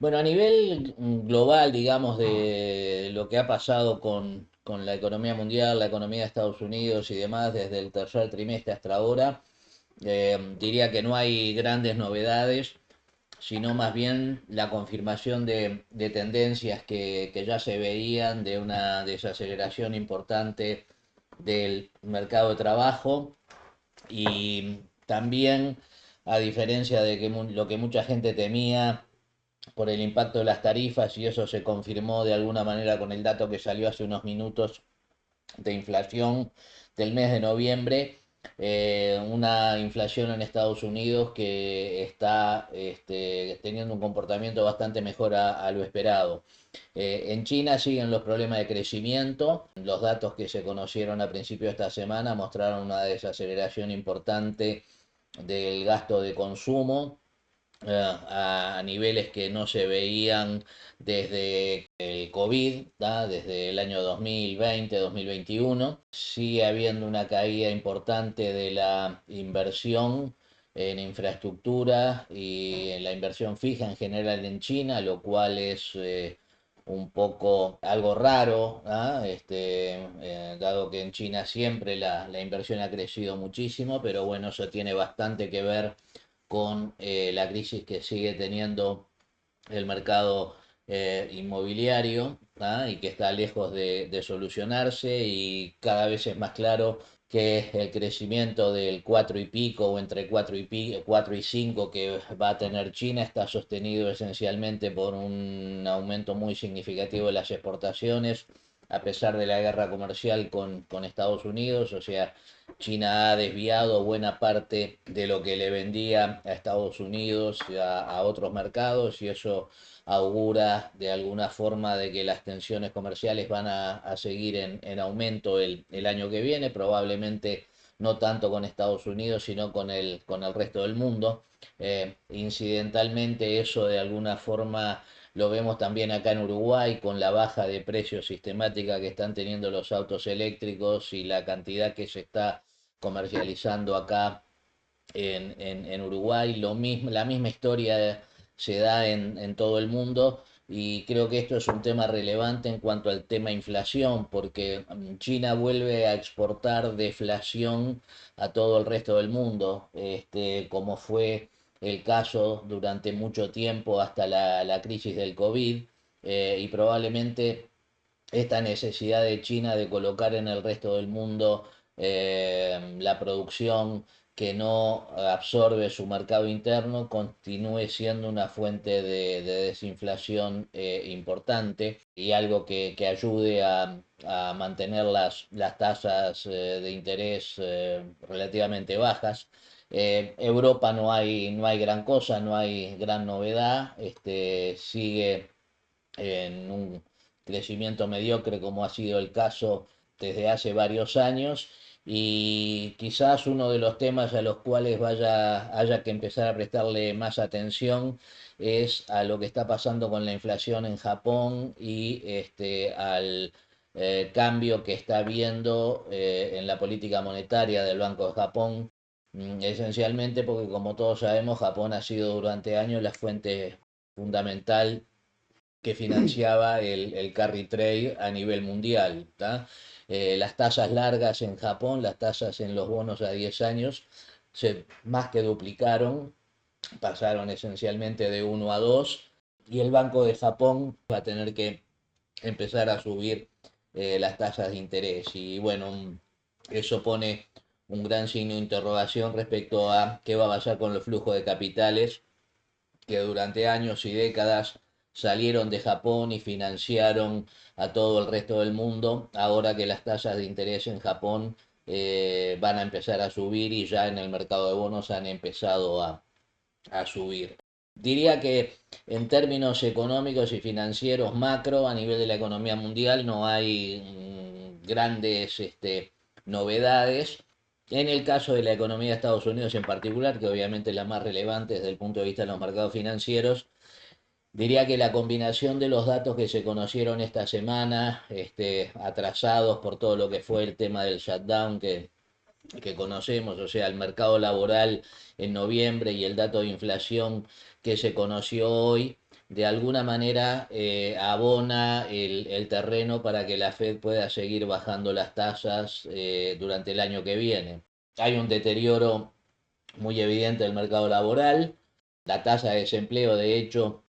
Bueno, a nivel global, digamos, de lo que ha pasado con la economía mundial, la economía de Estados Unidos y demás desde el tercer trimestre hasta ahora, diría que no hay grandes novedades, sino más bien la confirmación de tendencias que ya se veían de una desaceleración importante del mercado de trabajo y también, a diferencia de que lo que mucha gente temía por el impacto de las tarifas, y eso se confirmó de alguna manera con el dato que salió hace unos minutos de inflación del mes de noviembre, una inflación en Estados Unidos que está teniendo un comportamiento bastante mejor a lo esperado. En China siguen los problemas de crecimiento. Los datos que se conocieron a principio de esta semana mostraron una desaceleración importante del gasto de consumo a niveles que no se veían desde el COVID, ¿tá? Desde el año 2020-2021. Sigue habiendo una caída importante de la inversión en infraestructura y en la inversión fija en general en China, lo cual es un poco algo raro, ¿ah? Dado que en China siempre la inversión ha crecido muchísimo, pero bueno, eso tiene bastante que ver con la crisis que sigue teniendo el mercado inmobiliario, ¿tá? Y que está lejos de solucionarse y cada vez es más claro que el crecimiento del 4 y pico o entre 4 y 5 que va a tener China está sostenido esencialmente por un aumento muy significativo de las exportaciones, a pesar de la guerra comercial con Estados Unidos. O sea, China ha desviado buena parte de lo que le vendía a Estados Unidos y a otros mercados, y eso augura de alguna forma de que las tensiones comerciales van a seguir en aumento el año que viene, probablemente no tanto con Estados Unidos, sino con el resto del mundo. Incidentalmente eso de alguna forma lo vemos también acá en Uruguay con la baja de precios sistemática que están teniendo los autos eléctricos y la cantidad que se está comercializando acá en Uruguay. La misma historia se da en todo el mundo, y creo que esto es un tema relevante en cuanto al tema inflación, porque China vuelve a exportar deflación a todo el resto del mundo, como fue el caso durante mucho tiempo hasta la crisis del COVID, y probablemente esta necesidad de China de colocar en el resto del mundo la producción que no absorbe su mercado interno continúe siendo una fuente de desinflación importante, y algo que ayude a mantener las tasas de interés relativamente bajas. Europa no hay gran cosa, no hay gran novedad, sigue en un crecimiento mediocre como ha sido el caso desde hace varios años, y quizás uno de los temas a los cuales haya que empezar a prestarle más atención es a lo que está pasando con la inflación en Japón y al cambio que está habiendo en la política monetaria del Banco de Japón, esencialmente porque, como todos sabemos, Japón ha sido durante años la fuente fundamental que financiaba el carry trade a nivel mundial, ¿tá? Las tasas largas en Japón, las tasas en los bonos a 10 años, se más que duplicaron, pasaron esencialmente de 1 a 2, y el Banco de Japón va a tener que empezar a subir las tasas de interés. Y bueno, eso pone un gran signo de interrogación respecto a qué va a pasar con los flujos de capitales que durante años y décadas salieron de Japón y financiaron a todo el resto del mundo, ahora que las tasas de interés en Japón van a empezar a subir, y ya en el mercado de bonos han empezado a subir. Diría que en términos económicos y financieros macro, a nivel de la economía mundial, no hay grandes novedades. En el caso de la economía de Estados Unidos en particular, que obviamente es la más relevante desde el punto de vista de los mercados financieros, diría que la combinación de los datos que se conocieron esta semana, atrasados por todo lo que fue el tema del shutdown que conocemos, o sea, el mercado laboral en noviembre y el dato de inflación que se conoció hoy, de alguna manera abona el terreno para que la Fed pueda seguir bajando las tasas durante el año que viene. Hay un deterioro muy evidente del mercado laboral. La tasa de desempleo, de hecho,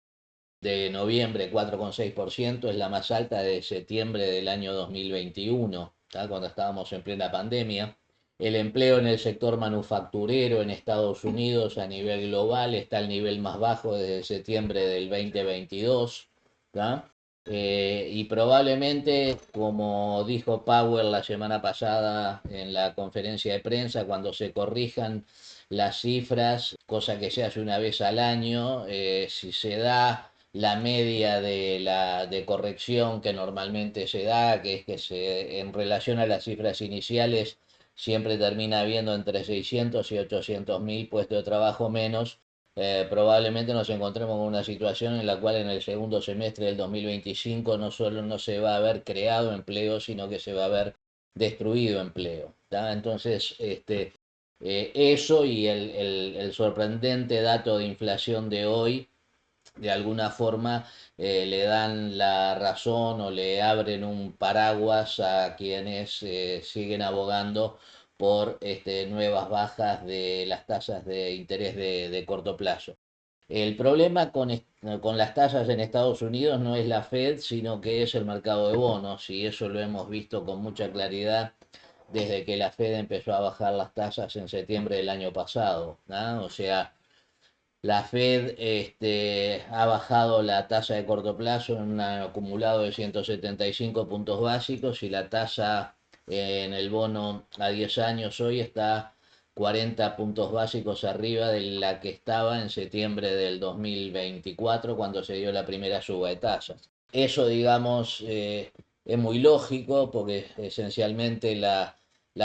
de noviembre 4,6%, es la más alta de septiembre del año 2021, ¿tá? Cuando estábamos en plena pandemia. El empleo en el sector manufacturero en Estados Unidos a nivel global está al nivel más bajo desde septiembre del 2022. ¿Tá? Y probablemente, como dijo Powell la semana pasada en la conferencia de prensa, cuando se corrijan las cifras, cosa que se hace una vez al año, si se da la media de corrección que normalmente se da, que es que en relación a las cifras iniciales siempre termina habiendo entre 600 y 800 mil puestos de trabajo menos. Probablemente nos encontremos en una situación en la cual en el segundo semestre del 2025 no solo no se va a haber creado empleo, sino que se va a haber destruido empleo. ¿Tá? Entonces, eso y el sorprendente dato de inflación de hoy de alguna forma le dan la razón o le abren un paraguas a quienes siguen abogando por nuevas bajas de las tasas de interés de corto plazo. El problema con las tasas en Estados Unidos no es la Fed, sino que es el mercado de bonos, y eso lo hemos visto con mucha claridad desde que la Fed empezó a bajar las tasas en septiembre del año pasado, ¿no? O sea, la Fed ha bajado la tasa de corto plazo en un acumulado de 175 puntos básicos y la tasa en el bono a 10 años hoy está 40 puntos básicos arriba de la que estaba en septiembre del 2024 cuando se dio la primera suba de tasas. Eso, digamos, es muy lógico porque esencialmente la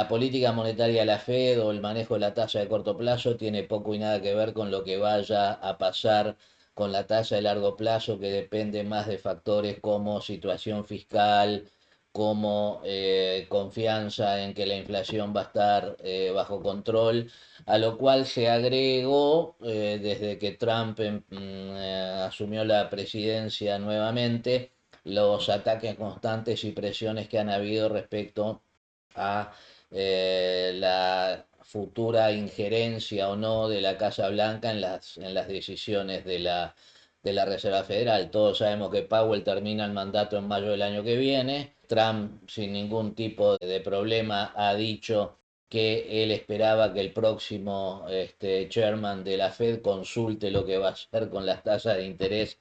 política monetaria de la Fed o el manejo de la tasa de corto plazo tiene poco y nada que ver con lo que vaya a pasar con la tasa de largo plazo, que depende más de factores como situación fiscal, como confianza en que la inflación va a estar bajo control, a lo cual se agregó desde que Trump asumió la presidencia nuevamente los ataques constantes y presiones que han habido respecto a la futura injerencia o no de la Casa Blanca en las decisiones de la Reserva Federal. Todos sabemos que Powell termina el mandato en mayo del año que viene. Trump, sin ningún tipo de problema, ha dicho que él esperaba que el próximo chairman de la Fed consulte lo que va a hacer con las tasas de interés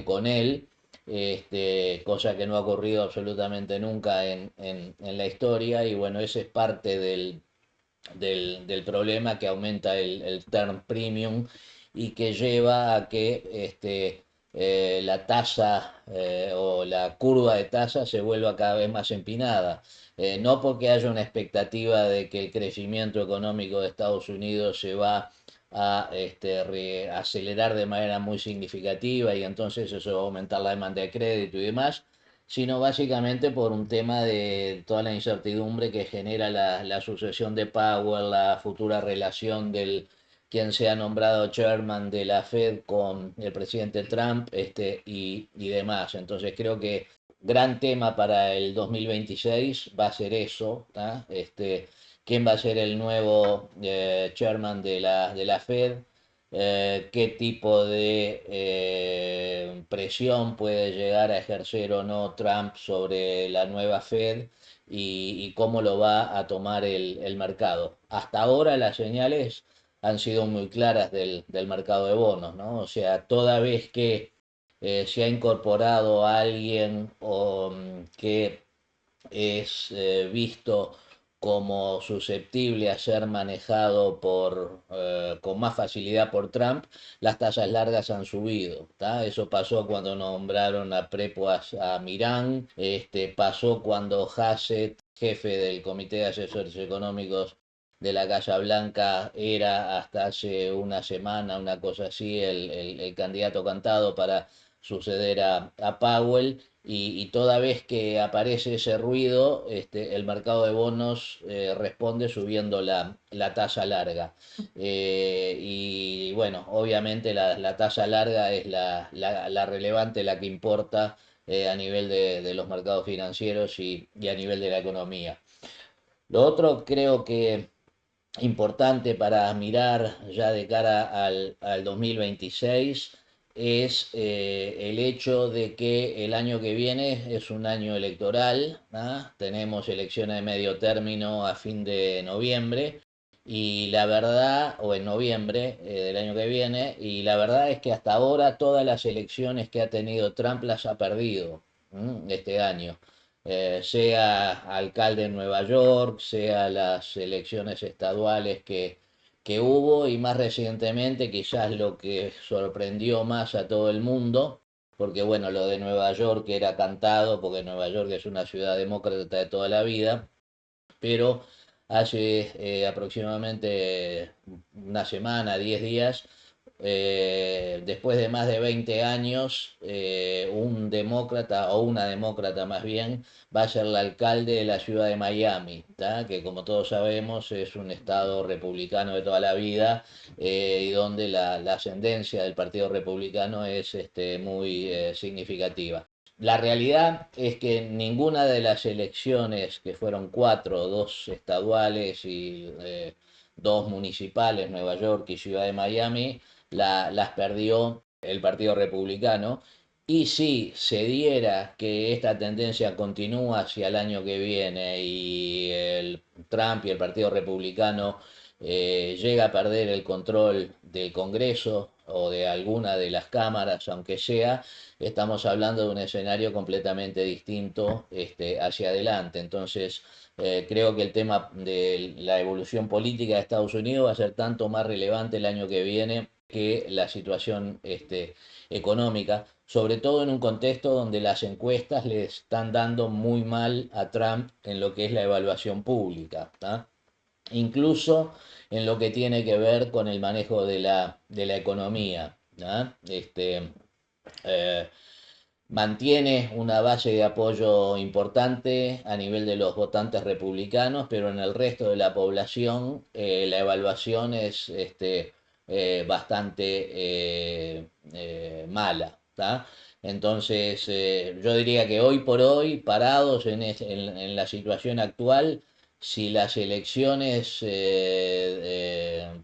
con él. Cosa que no ha ocurrido absolutamente nunca en la historia, y bueno, ese es parte del problema que aumenta el term premium y que lleva a que la tasa o la curva de tasa se vuelva cada vez más empinada. No porque haya una expectativa de que el crecimiento económico de Estados Unidos se va a acelerar de manera muy significativa y entonces eso va a aumentar la demanda de crédito y demás, sino básicamente por un tema de toda la incertidumbre que genera la sucesión de Powell, la futura relación del quien sea nombrado chairman de la Fed con el presidente Trump y demás. Entonces creo que gran tema para el 2026 va a ser eso, ¿tá? ¿Quién va a ser el nuevo chairman de la Fed? Qué tipo de presión puede llegar a ejercer o no Trump sobre la nueva Fed y cómo lo va a tomar el mercado. Hasta ahora las señales han sido muy claras del mercado de bonos, ¿no? O sea, toda vez que se ha incorporado a alguien que es visto como susceptible a ser manejado con más facilidad por Trump, las tasas largas han subido. ¿Tá? Eso pasó cuando nombraron a Prepoas a Mirán, pasó cuando Hassett, jefe del Comité de Asesores Económicos de la Casa Blanca, era hasta hace una semana, una cosa así, el candidato cantado para suceder a Powell, y toda vez que aparece ese ruido, el mercado de bonos responde subiendo la tasa larga. Y bueno, obviamente la tasa larga es la relevante, la que importa a nivel de los mercados financieros y a nivel de la economía. Lo otro creo que importante para mirar ya de cara al 2026 es el hecho de que el año que viene es un año electoral, ¿ah? Tenemos elecciones de medio término a fin de noviembre y la verdad, o en noviembre del año que viene, y la verdad es que hasta ahora todas las elecciones que ha tenido Trump las ha perdido este año, sea alcalde en Nueva York, sea las elecciones estaduales que hubo y más recientemente quizás lo que sorprendió más a todo el mundo, porque bueno, lo de Nueva York era cantado, porque Nueva York es una ciudad demócrata de toda la vida, pero hace aproximadamente una semana, 10 días, después de más de 20 años, un demócrata o una demócrata más bien va a ser el alcalde de la ciudad de Miami, ¿tá? Que como todos sabemos es un estado republicano de toda la vida y donde la ascendencia del Partido Republicano es muy significativa. La realidad es que ninguna de las elecciones, que fueron cuatro, dos estaduales y dos municipales, Nueva York y Ciudad de Miami, las perdió el Partido Republicano. Y si se diera que esta tendencia continúa hacia el año que viene y el Trump y el Partido Republicano llega a perder el control del Congreso o de alguna de las cámaras, aunque sea, estamos hablando de un escenario completamente distinto hacia adelante. Entonces, creo que el tema de la evolución política de Estados Unidos va a ser tanto más relevante el año que viene que la situación económica, sobre todo en un contexto donde las encuestas le están dando muy mal a Trump en lo que es la evaluación pública, ¿tá? Incluso en lo que tiene que ver con el manejo de la economía, ¿tá? Eh, Mantiene una base de apoyo importante a nivel de los votantes republicanos, pero en el resto de la población la evaluación es bastante mala, ¿tá? Entonces, yo diría que hoy por hoy, parados en la situación actual, si las elecciones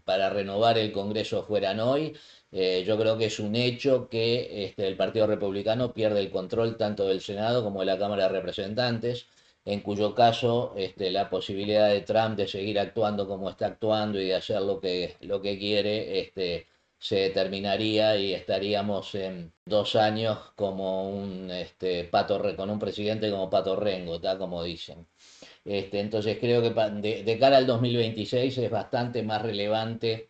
para renovar el Congreso fueran hoy, yo creo que es un hecho que el Partido Republicano pierde el control tanto del Senado como de la Cámara de Representantes, en cuyo caso la posibilidad de Trump de seguir actuando como está actuando y de hacer lo que quiere se determinaría y estaríamos en 2 años como con un presidente como Pato Rengo, ¿tá? Como dicen. Entonces creo que de cara al 2026 es bastante más relevante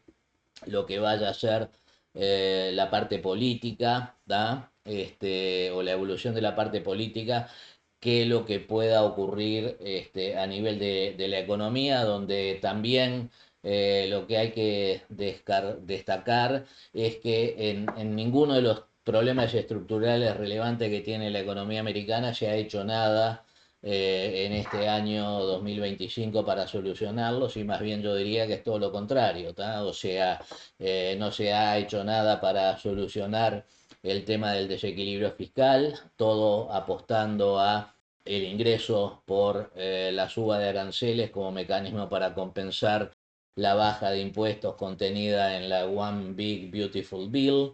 lo que vaya a ser la parte política, ¿da? O la evolución de la parte política, que lo que pueda ocurrir a nivel de la economía, donde también lo que hay que destacar es que en ninguno de los problemas estructurales relevantes que tiene la economía americana se ha hecho nada en este año 2025 para solucionarlos, y más bien yo diría que es todo lo contrario, ¿tá? O sea, no se ha hecho nada para solucionar el tema del desequilibrio fiscal, todo apostando a el ingreso por la suba de aranceles como mecanismo para compensar la baja de impuestos contenida en la One Big Beautiful Bill.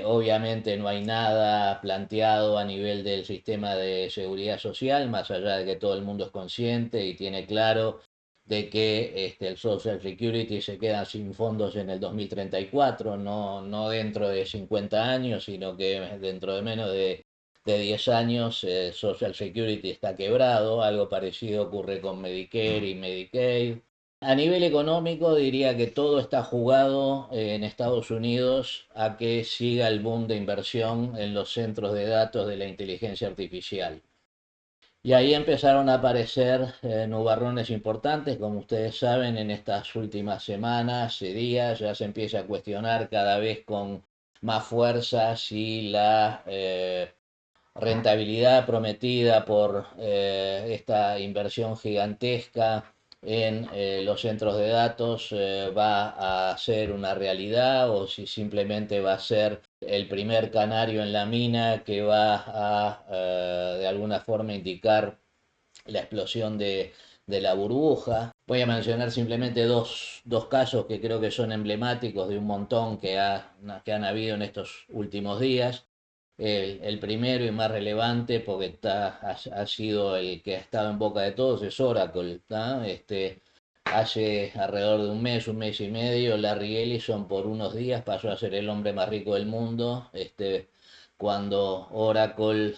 Obviamente no hay nada planteado a nivel del sistema de seguridad social, más allá de que todo el mundo es consciente y tiene claro de que el Social Security se queda sin fondos en el 2034, no dentro de 50 años, sino que dentro de menos de 10 años Social Security está quebrado. Algo parecido ocurre con Medicare y Medicaid. A nivel económico diría que todo está jugado en Estados Unidos a que siga el boom de inversión en los centros de datos de la inteligencia artificial. Y ahí empezaron a aparecer nubarrones importantes, como ustedes saben, en estas últimas semanas y días ya se empieza a cuestionar cada vez con más fuerza si la rentabilidad prometida por esta inversión gigantesca en los centros de datos va a ser una realidad o si simplemente va a ser el primer canario en la mina que va a de alguna forma indicar la explosión de la burbuja. Voy a mencionar simplemente dos casos que creo que son emblemáticos de un montón que han habido en estos últimos días. El primero y más relevante, porque ha sido el que ha estado en boca de todos, es Oracle. Hace alrededor de un mes y medio, Larry Ellison por unos días pasó a ser el hombre más rico del mundo. Cuando Oracle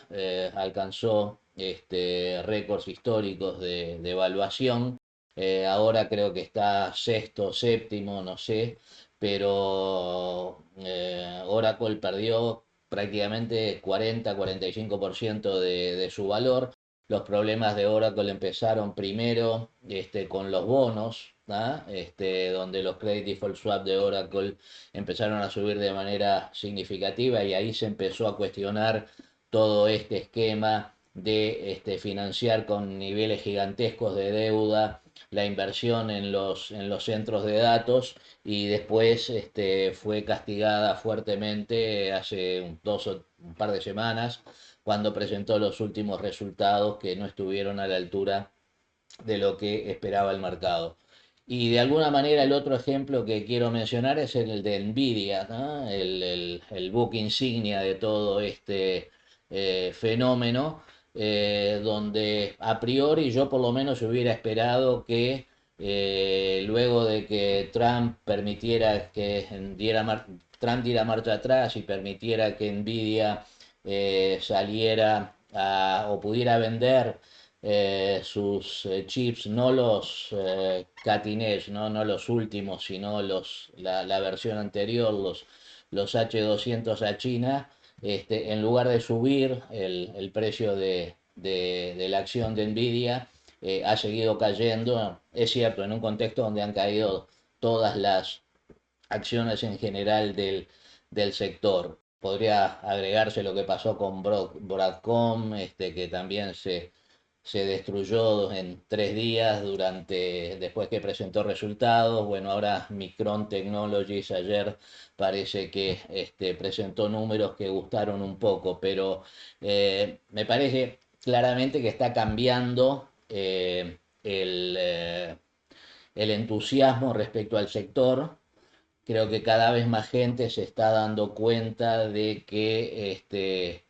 alcanzó récords históricos de evaluación. Ahora creo que está sexto, séptimo, no sé, pero Oracle perdió prácticamente 40-45% de su valor. Los problemas de Oracle empezaron primero con los bonos, ¿ah? Donde los credit default swap de Oracle empezaron a subir de manera significativa y ahí se empezó a cuestionar todo este esquema de financiar con niveles gigantescos de deuda la inversión en los centros de datos y después fue castigada fuertemente hace un par de semanas cuando presentó los últimos resultados que no estuvieron a la altura de lo que esperaba el mercado. Y de alguna manera el otro ejemplo que quiero mencionar es el de Nvidia, ¿no? El buque insignia de todo este fenómeno, donde a priori yo por lo menos hubiera esperado que luego de que Trump permitiera que Trump diera marcha atrás y permitiera que Nvidia saliera o pudiera vender sus chips, no los cutting edge, no los últimos, sino la versión anterior, los H200 a China, en lugar de subir el precio de la acción de Nvidia, ha seguido cayendo. Es cierto, en un contexto donde han caído todas las acciones en general del sector. Podría agregarse lo que pasó con Broadcom, que también se destruyó en 3 días después que presentó resultados. Bueno, ahora Micron Technologies ayer parece que presentó números que gustaron un poco, pero me parece claramente que está cambiando el entusiasmo respecto al sector. Creo que cada vez más gente se está dando cuenta de que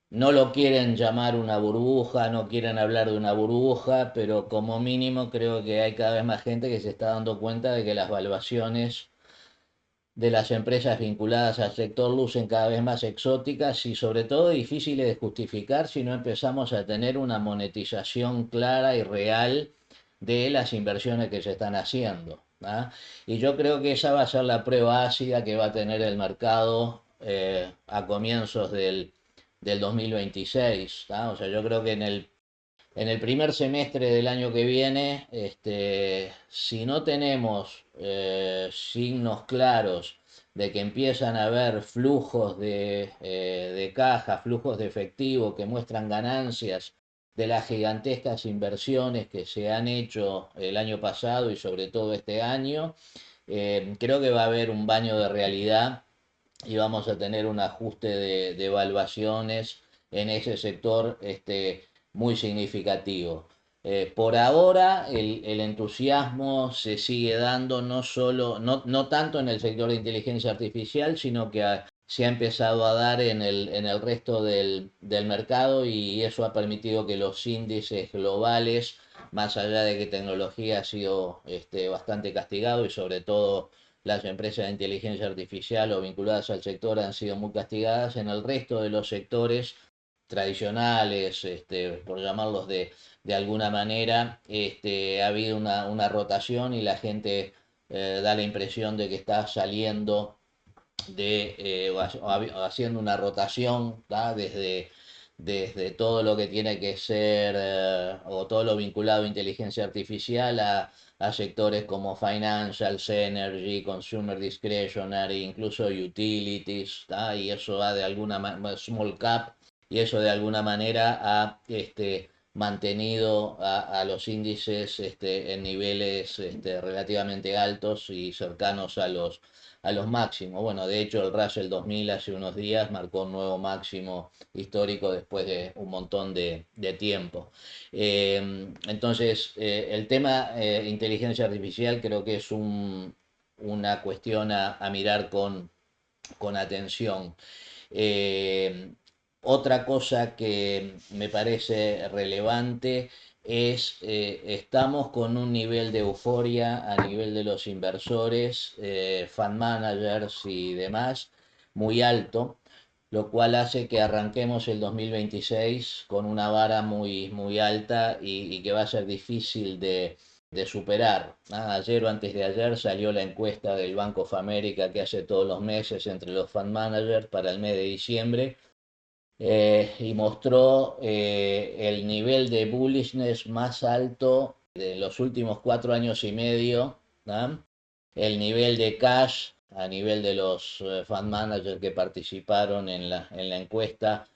no lo quieren llamar una burbuja, no quieren hablar de una burbuja, pero como mínimo creo que hay cada vez más gente que se está dando cuenta de que las valuaciones de las empresas vinculadas al sector lucen cada vez más exóticas y sobre todo difíciles de justificar si no empezamos a tener una monetización clara y real de las inversiones que se están haciendo. ¿Ah? Y yo creo que esa va a ser la prueba ácida que va a tener el mercado a comienzos del 2026. ¿Ah? O sea, yo creo que en el primer semestre del año que viene, si no tenemos signos claros de que empiezan a haber flujos de caja, flujos de efectivo que muestran ganancias de las gigantescas inversiones que se han hecho el año pasado y sobre todo este año, creo que va a haber un baño de realidad y vamos a tener un ajuste de evaluaciones en ese sector muy significativo. Por ahora el entusiasmo se sigue dando no solo, no tanto en el sector de inteligencia artificial, sino que se ha empezado a dar en el resto del mercado y eso ha permitido que los índices globales, más allá de que tecnología ha sido bastante castigado y sobre todo las empresas de inteligencia artificial o vinculadas al sector han sido muy castigadas. En el resto de los sectores tradicionales, por llamarlos de alguna manera, ha habido una rotación y la gente da la impresión de que está saliendo o haciendo una rotación, ¿tá? desde todo lo que tiene que ser o todo lo vinculado a inteligencia artificial a sectores como financials, energy, consumer discretionary, incluso utilities, ¿tá? Y eso ha de alguna manera, small cap, y eso de alguna manera ha mantenido a los índices en niveles relativamente altos y cercanos a los máximos. Bueno, de hecho el Russell 2000 hace unos días marcó un nuevo máximo histórico después de un montón de tiempo. Entonces, el tema inteligencia artificial creo que es una cuestión a mirar con atención. Eh, Otra cosa que me parece relevante es, estamos con un nivel de euforia a nivel de los inversores, fund managers y demás, muy alto, lo cual hace que arranquemos el 2026 con una vara muy alta y que va a ser difícil de superar. Ayer o antes de ayer salió la encuesta del Bank of America que hace todos los meses entre los fund managers para el mes de diciembre, y mostró el nivel de bullishness más alto de los últimos 4 años y medio, ¿no? El nivel de cash a nivel de los fund managers que participaron en la encuesta,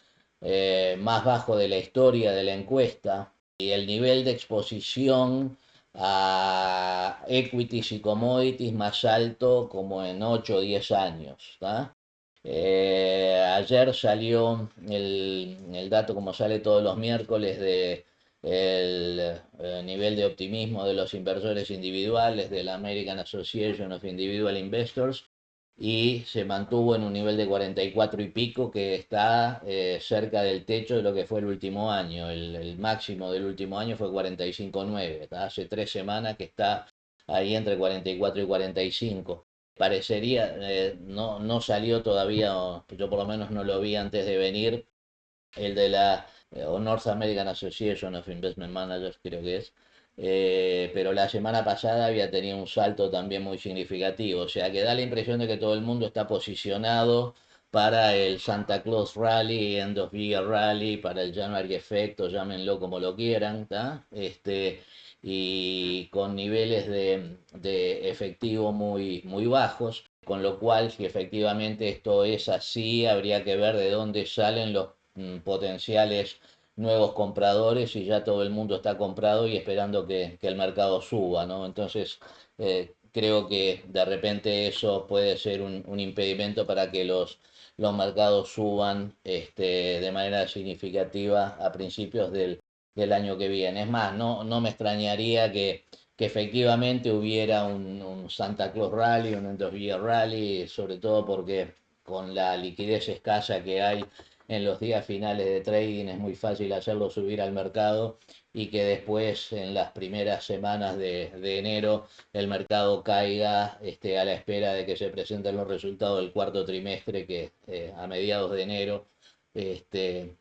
más bajo de la historia de la encuesta, y el nivel de exposición a equities y commodities más alto como en 8 o 10 años. ¿Tá? Ayer salió el dato, como sale todos los miércoles, de el nivel de optimismo de los inversores individuales de la American Association of Individual Investors, y se mantuvo en un nivel de 44 y pico, que está cerca del techo de lo que fue el último año. El máximo del último año fue 45,9. Hace 3 semanas que está ahí entre 44 y 45. Parecería, no salió todavía, o yo por lo menos no lo vi antes de venir, el de la o North American Association of Investment Managers, creo que es, pero la semana pasada había tenido un salto también muy significativo, o sea que da la impresión de que todo el mundo está posicionado para el Santa Claus Rally, End of Year Rally, para el January Effect, o llámenlo como lo quieran, ¿tá? Y con niveles de efectivo muy bajos, con lo cual, si efectivamente esto es así, habría que ver de dónde salen los potenciales nuevos compradores, y ya todo el mundo está comprado y esperando que el mercado suba, ¿no? Entonces, creo que de repente eso puede ser un impedimento para que los mercados suban de manera significativa a principios del año que viene. Es más, no me extrañaría que efectivamente hubiera un Santa Claus Rally, un End of Year Rally, sobre todo porque con la liquidez escasa que hay en los días finales de trading es muy fácil hacerlo subir al mercado, y que después en las primeras semanas de enero el mercado caiga a la espera de que se presenten los resultados del cuarto trimestre, que a mediados de enero,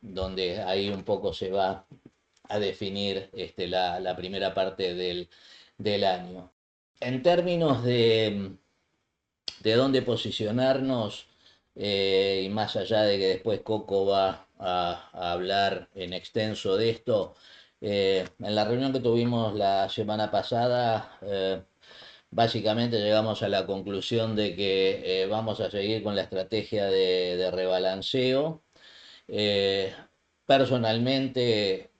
donde ahí un poco se va a definir la primera parte del año. En términos de dónde posicionarnos, y más allá de que después Coco va a hablar en extenso de esto, en la reunión que tuvimos la semana pasada, básicamente llegamos a la conclusión de que vamos a seguir con la estrategia de rebalanceo. Eh, Personalmente,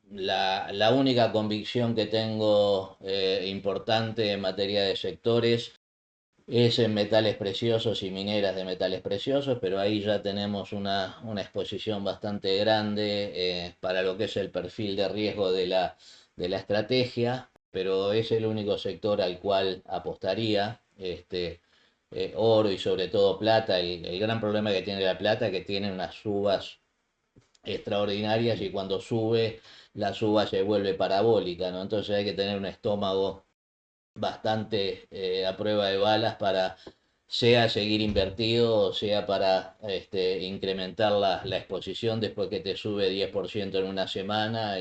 la única convicción que tengo importante en materia de sectores es en metales preciosos y mineras de metales preciosos, pero ahí ya tenemos una exposición bastante grande para lo que es el perfil de riesgo de la estrategia, pero es el único sector al cual apostaría. Oro y sobre todo plata. El gran problema que tiene la plata es que tiene unas subas extraordinarias, y cuando sube, la suba se vuelve parabólica, ¿no? Entonces hay que tener un estómago bastante a prueba de balas para, sea seguir invertido, o sea para incrementar la exposición después que te sube 10% en una semana,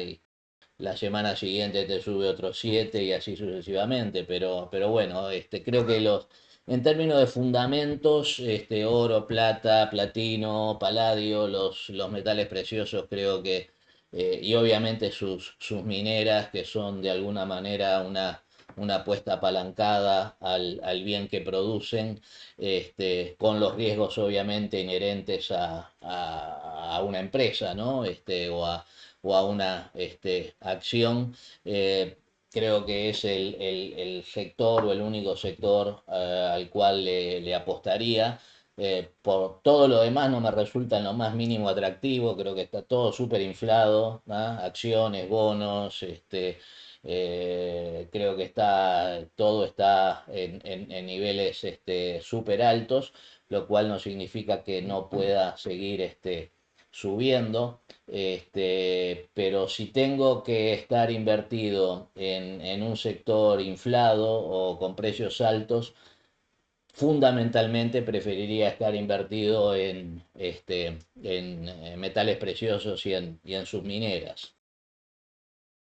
la semana siguiente te sube otros 7 y así sucesivamente, pero bueno, creo que en términos de fundamentos, oro, plata, platino, paladio, los metales preciosos, creo que, y obviamente sus mineras, que son de alguna manera una apuesta apalancada al bien que producen, con los riesgos obviamente inherentes a una empresa, ¿no? O a una acción. Creo que es el sector o el único sector al cual le apostaría. Por todo lo demás no me resulta en lo más mínimo atractivo, creo que está todo súper inflado, ¿no? Acciones, bonos, creo que todo está en niveles súper altos, lo cual no significa que no pueda seguir subiendo. Pero si tengo que estar invertido en un sector inflado o con precios altos, fundamentalmente preferiría estar invertido en metales preciosos y en sus mineras.